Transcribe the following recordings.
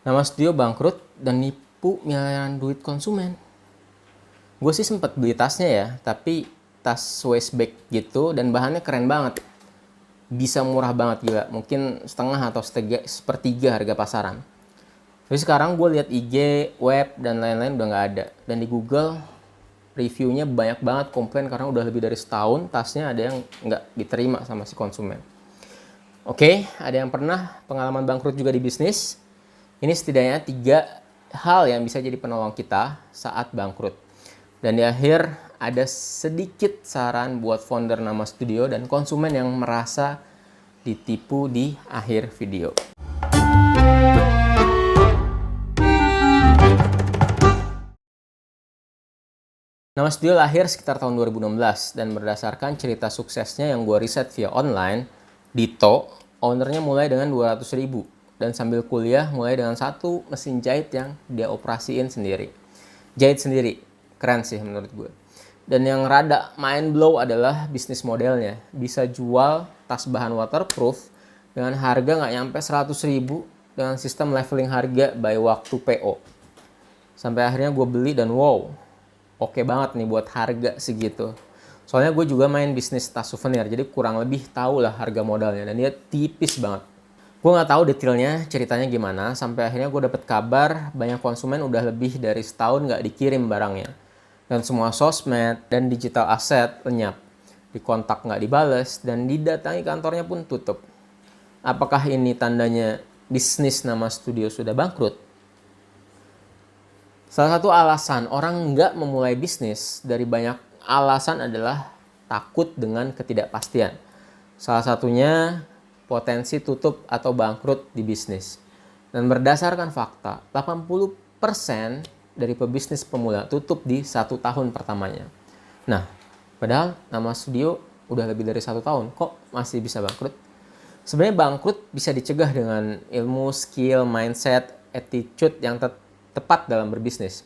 Nama studio bangkrut dan nipu miliaran duit konsumen. Gue sih sempet beli tasnya ya, tapi tas waist bag gitu dan bahannya keren banget. Bisa murah banget gila, mungkin setengah atau sepertiga harga pasaran. Tapi sekarang gue lihat IG, web, dan lain-lain udah nggak ada. Dan di Google, reviewnya banyak banget komplain karena udah lebih dari setahun tasnya ada yang nggak diterima sama si konsumen. Oke, ada yang pernah pengalaman bangkrut juga di bisnis? Ini setidaknya 3 hal yang bisa jadi penolong kita saat bangkrut. Dan di akhir ada sedikit saran buat founder nama studio dan konsumen yang merasa ditipu di akhir video. Nama studio lahir sekitar tahun 2016 dan berdasarkan cerita suksesnya yang gue riset via online, Dito, ownernya mulai dengan 200.000 dan sambil kuliah mulai dengan satu mesin jahit yang dia operasiin sendiri. Jahit sendiri, keren sih menurut gue. Dan yang rada mind blow adalah bisnis modelnya. Bisa jual tas bahan waterproof dengan harga nggak nyampe 100.000 dengan sistem leveling harga by waktu PO. Sampai akhirnya gue beli dan wow, oke banget nih buat harga segitu. Soalnya gue juga main bisnis tas souvenir, jadi kurang lebih tahu lah harga modalnya. Dan dia tipis banget. Gue nggak tahu detailnya ceritanya gimana, sampai akhirnya gue dapet kabar banyak konsumen udah lebih dari setahun nggak dikirim barangnya. Dan semua sosmed dan digital aset lenyap. Dikontak nggak dibales, dan didatangi kantornya pun tutup. Apakah ini tandanya bisnis nama studio sudah bangkrut? Salah satu alasan orang nggak memulai bisnis dari banyak alasan adalah takut dengan ketidakpastian. Salah satunya potensi tutup atau bangkrut di bisnis. Dan berdasarkan fakta, 80% dari pebisnis pemula tutup di 1 tahun pertamanya. Nah, padahal nama studio udah lebih dari 1 tahun, kok masih bisa bangkrut? Sebenarnya bangkrut bisa dicegah dengan ilmu, skill, mindset, attitude yang tepat dalam berbisnis,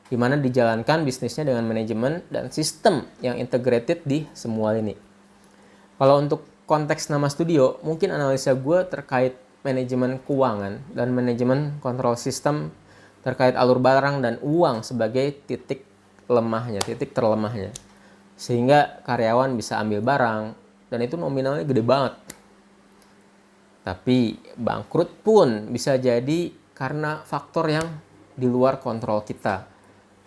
di mana dijalankan bisnisnya dengan manajemen dan sistem yang integrated di semua lini. Kalau untuk konteks nama studio, mungkin analisa gue terkait manajemen keuangan dan manajemen kontrol sistem terkait alur barang dan uang sebagai titik lemahnya, titik terlemahnya. Sehingga karyawan bisa ambil barang dan itu nominalnya gede banget. Tapi bangkrut pun bisa jadi karena faktor yang di luar kontrol kita.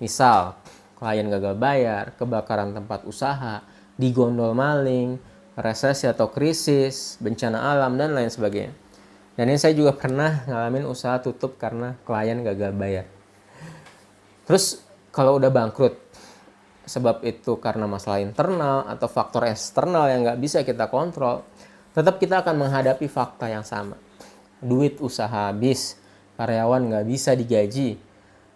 Misal, klien gagal bayar, kebakaran tempat usaha, digondol maling, resesi atau krisis, bencana alam, dan lain sebagainya. Dan ini saya juga pernah ngalamin usaha tutup karena klien gagal bayar. Terus kalau udah bangkrut, sebab itu karena masalah internal atau faktor eksternal yang nggak bisa kita kontrol, tetap kita akan menghadapi fakta yang sama. Duit usaha habis, karyawan nggak bisa digaji,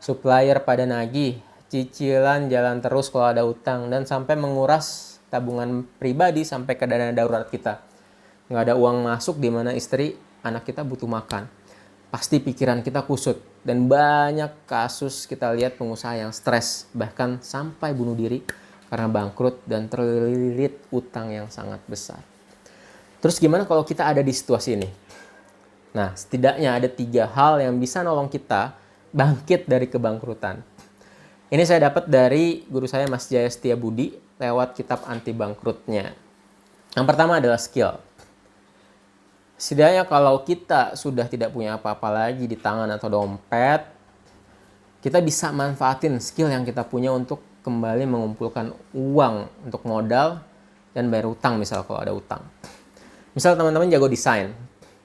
supplier pada nagih, cicilan jalan terus kalau ada utang, dan sampai menguras tabungan pribadi sampai ke dana darurat kita. Nggak ada uang masuk di mana istri, anak kita butuh makan. Pasti pikiran kita kusut, dan banyak kasus kita lihat pengusaha yang stres, bahkan sampai bunuh diri karena bangkrut dan terlilit utang yang sangat besar. Terus gimana kalau kita ada di situasi ini? Nah, setidaknya ada 3 hal yang bisa nolong kita bangkit dari kebangkrutan. Ini saya dapat dari guru saya Mas Jaya Setiabudi lewat kitab anti bangkrutnya. Yang pertama adalah skill. Setidaknya kalau kita sudah tidak punya apa-apa lagi di tangan atau dompet, kita bisa manfaatin skill yang kita punya untuk kembali mengumpulkan uang untuk modal dan bayar utang, misal kalau ada utang. Misal teman-teman jago desain,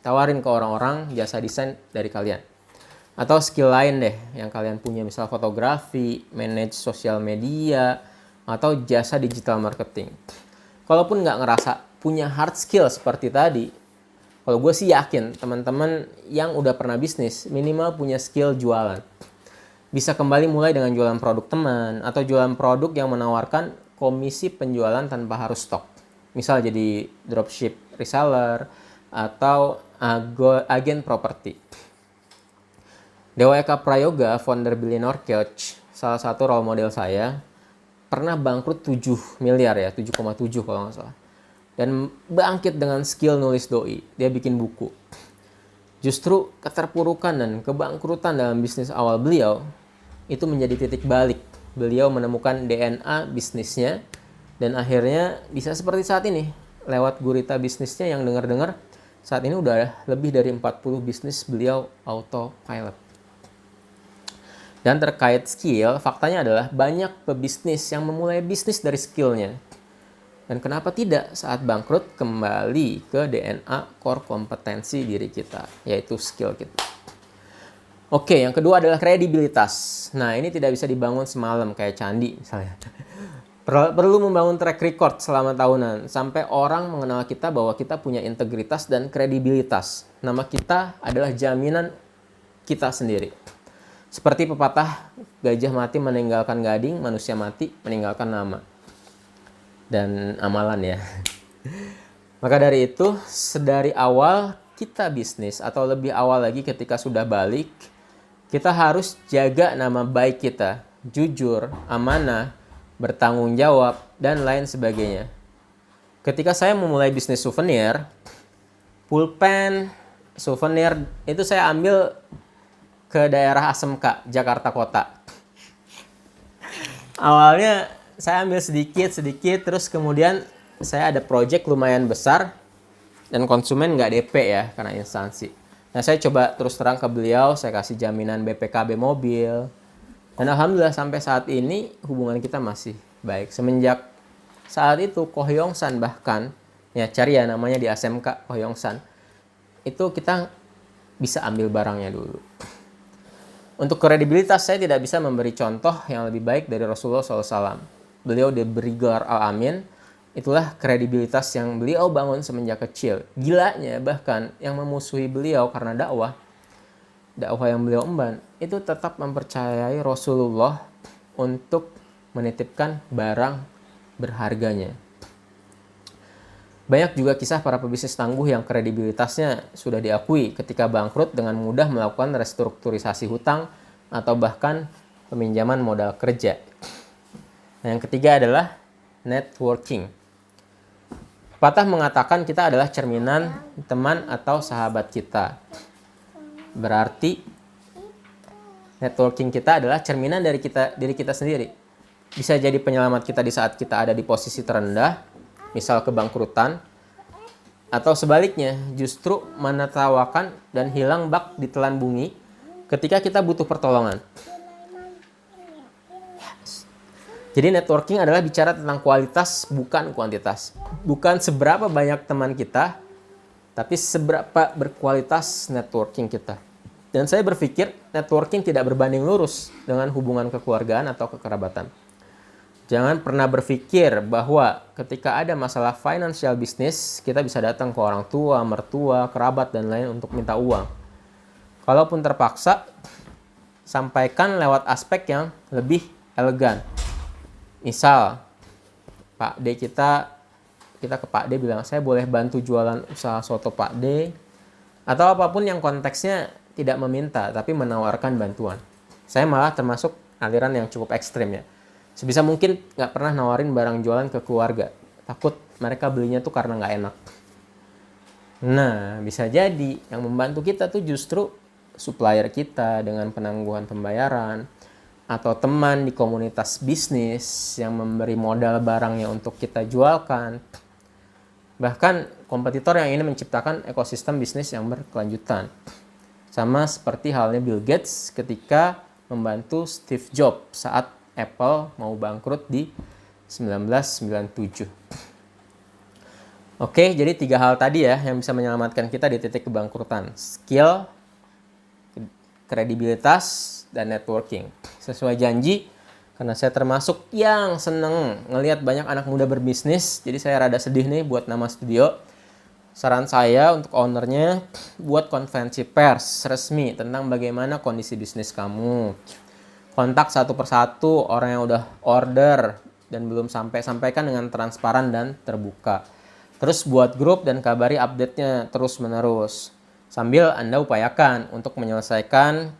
tawarin ke orang-orang jasa desain dari kalian. Atau skill lain deh yang kalian punya, misal fotografi, manage sosial media, atau jasa digital marketing. Kalaupun nggak ngerasa punya hard skill seperti tadi, kalau gue sih yakin teman-teman yang udah pernah bisnis minimal punya skill jualan. Bisa kembali mulai dengan jualan produk teman atau jualan produk yang menawarkan komisi penjualan tanpa harus stok. Misal jadi dropship reseller atau agen properti. Dewa Eka Prayoga, founder Billionaire Coach, salah satu role model saya, pernah bangkrut 7 miliar ya, 7,7 kalau nggak salah. Dan bangkit dengan skill nulis doi. Dia bikin buku. Justru keterpurukan dan kebangkrutan dalam bisnis awal beliau itu menjadi titik balik. Beliau menemukan DNA bisnisnya dan akhirnya bisa seperti saat ini. Lewat gurita bisnisnya yang dengar-dengar saat ini udah lebih dari 40 bisnis beliau autopilot. Dan terkait skill, faktanya adalah banyak pebisnis yang memulai bisnis dari skillnya. Dan kenapa tidak saat bangkrut kembali ke DNA core kompetensi diri kita, yaitu skill kita. Oke, yang kedua adalah kredibilitas. Nah, ini tidak bisa dibangun semalam kayak candi misalnya. Perlu membangun track record selama tahunan sampai orang mengenal kita bahwa kita punya integritas dan kredibilitas. Nama kita adalah jaminan kita sendiri. Seperti pepatah, gajah mati meninggalkan gading, manusia mati meninggalkan nama. Dan amalan ya. Maka dari itu, sedari awal kita bisnis atau lebih awal lagi ketika sudah balik, kita harus jaga nama baik kita, jujur, amanah, bertanggung jawab, dan lain sebagainya. Ketika saya memulai bisnis souvenir, pulpen, souvenir itu saya ambil ke daerah ASMK, Jakarta Kota. Awalnya saya ambil sedikit, terus kemudian saya ada project lumayan besar dan konsumen nggak DP ya karena instansi. Nah, saya coba terus terang ke beliau, saya kasih jaminan BPKB mobil. Dan alhamdulillah sampai saat ini hubungan kita masih baik. Semenjak saat itu Kohyongsan bahkan, ya cari ya namanya di ASMK Kohyongsan, itu kita bisa ambil barangnya dulu. Untuk kredibilitas saya tidak bisa memberi contoh yang lebih baik dari Rasulullah SAW. Beliau diberi gelar Al-Amin. Itulah kredibilitas yang beliau bangun semenjak kecil. Gilanya bahkan yang memusuhi beliau karena dakwah yang beliau emban, itu tetap mempercayai Rasulullah untuk menitipkan barang berharganya. Banyak juga kisah para pebisnis tangguh yang kredibilitasnya sudah diakui ketika bangkrut dengan mudah melakukan restrukturisasi hutang atau bahkan peminjaman modal kerja. Nah, yang ketiga adalah networking. Pepatah mengatakan kita adalah cerminan teman atau sahabat kita. Berarti networking kita adalah cerminan dari diri kita sendiri. Bisa jadi penyelamat kita di saat kita ada di posisi terendah, misal kebangkrutan, atau sebaliknya justru menertawakan dan hilang bak di telan bumi ketika kita butuh pertolongan. Jadi networking adalah bicara tentang kualitas bukan kuantitas. Bukan seberapa banyak teman kita, tapi seberapa berkualitas networking kita. Dan saya berpikir networking tidak berbanding lurus dengan hubungan kekeluargaan atau kekerabatan. Jangan pernah berpikir bahwa ketika ada masalah financial business, kita bisa datang ke orang tua, mertua, kerabat, dan lain untuk minta uang. Kalaupun terpaksa, sampaikan lewat aspek yang lebih elegan. Misal, Pak D kita ke Pak D bilang, saya boleh bantu jualan usaha soto Pak D, atau apapun yang konteksnya tidak meminta, tapi menawarkan bantuan. Saya malah termasuk aliran yang cukup ekstrim ya. Sebisa mungkin nggak pernah nawarin barang jualan ke keluarga. Takut mereka belinya tuh karena nggak enak. Nah, bisa jadi yang membantu kita tuh justru supplier kita dengan penangguhan pembayaran, atau teman di komunitas bisnis yang memberi modal barangnya untuk kita jualkan. Bahkan kompetitor yang ingin menciptakan ekosistem bisnis yang berkelanjutan. Sama seperti halnya Bill Gates ketika membantu Steve Jobs saat Apple mau bangkrut di 1997. Oke, jadi 3 hal tadi ya yang bisa menyelamatkan kita di titik kebangkrutan. Skill, kredibilitas, dan networking. Sesuai janji, karena saya termasuk yang seneng ngelihat banyak anak muda berbisnis, jadi saya rada sedih nih buat nama studio. Saran saya untuk ownernya, buat konferensi pers resmi tentang bagaimana kondisi bisnis kamu. Kontak satu persatu orang yang udah order dan belum sampaikan dengan transparan dan terbuka. Terus buat grup dan kabari update-nya terus-menerus. Sambil Anda upayakan untuk menyelesaikan,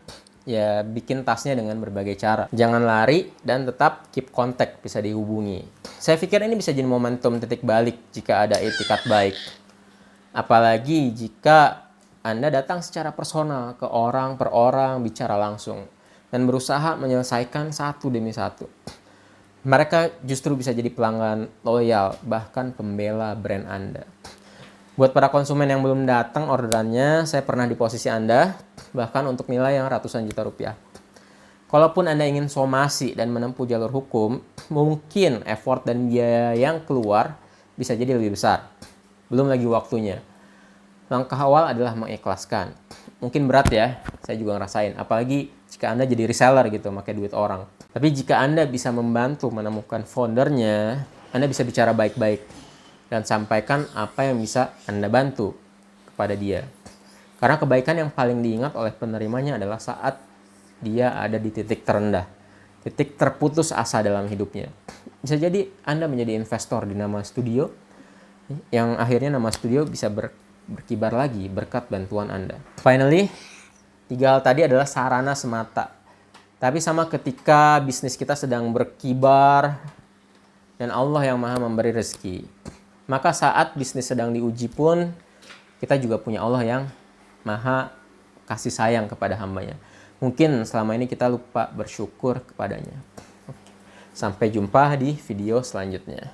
ya bikin tasnya dengan berbagai cara. Jangan lari dan tetap keep contact, bisa dihubungi. Saya pikir ini bisa jadi momentum titik balik jika ada etikat baik. Apalagi jika Anda datang secara personal ke orang per orang, bicara langsung, dan berusaha menyelesaikan satu demi satu. Mereka justru bisa jadi pelanggan loyal, bahkan pembela brand Anda. Buat para konsumen yang belum datang orderannya, saya pernah di posisi Anda, bahkan untuk nilai yang ratusan juta rupiah. Kalaupun Anda ingin somasi dan menempuh jalur hukum, mungkin effort dan biaya yang keluar bisa jadi lebih besar. Belum lagi waktunya. Langkah awal adalah mengikhlaskan. Mungkin berat ya, saya juga ngerasain. Apalagi jika Anda jadi reseller gitu, pakai duit orang. Tapi jika Anda bisa membantu menemukan foundernya, Anda bisa bicara baik-baik dan sampaikan apa yang bisa Anda bantu kepada dia. Karena kebaikan yang paling diingat oleh penerimanya adalah saat dia ada di titik terendah, titik terputus asa dalam hidupnya. Bisa jadi Anda menjadi investor di nama studio, yang akhirnya nama studio bisa berkibar lagi berkat bantuan Anda. Finally, 3 hal tadi adalah sarana semata. Tapi sama ketika bisnis kita sedang berkibar dan Allah yang maha memberi rezeki. Maka saat bisnis sedang diuji pun, kita juga punya Allah yang maha kasih sayang kepada hambanya. Mungkin selama ini kita lupa bersyukur kepadanya. Sampai jumpa di video selanjutnya.